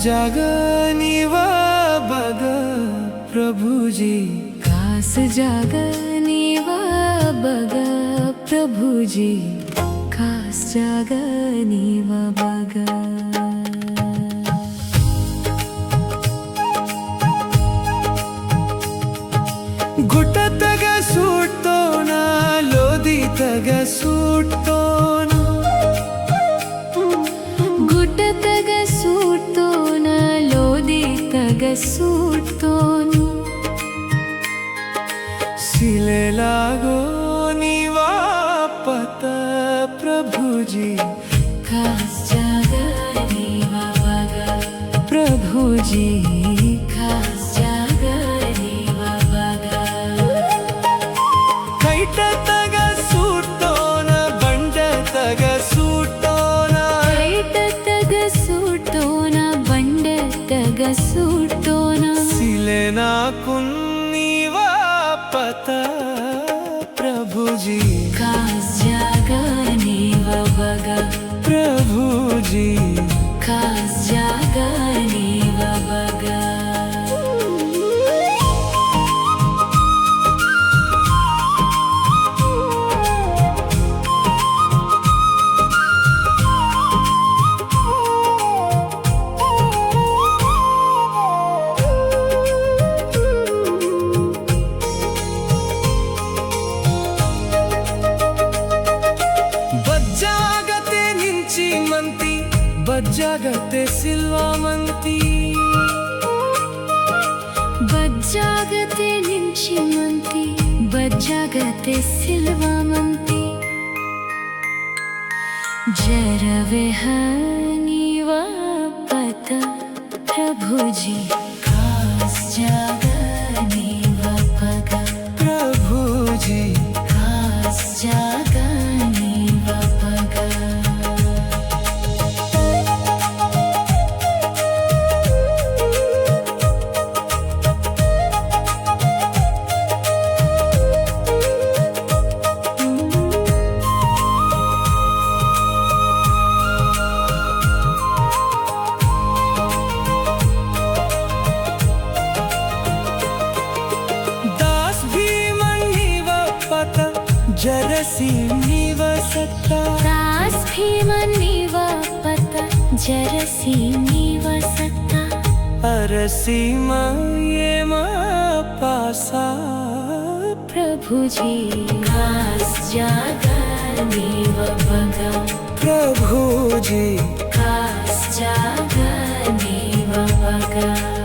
जागनिवा bug प्रभुजी खास जागनिवा bug प्रभुजी खास जागनिवा bug गुटतग सूटोना लोदितग सूटोना गुटतग सूटोना लोदितग सूटोना सिले लागो निवापत प्रभुजी खास जागनिवा बग प्रभुजी खास जागनिवा बग कैटतग सूटोन बंडतग सूटोन कैटतग सूटोना बंडतग सूटोना सिलेना कुन्निवापत प्रभुजी खास जागनिवा बग प्रभुजी खास जागनिवा बग బజ్జాగతే నుంచి మంతి బజ్జాగతే సిల్వామంతి బజ్జాగతే నుంచి మంతి బజ్జాగతే సిల్వామంతి జరవెహనివా పత प्रभुजी खास जागनिवा बग प्रभुजी खास जागनिवा बग दास भीमन निवपत जरसी निवसता दास भीमनिवा पत जरसी निवसता अरसीमा ये पासा प्रभुजी खास जागनिवा बग प्रभुजी खास जागनिवा बग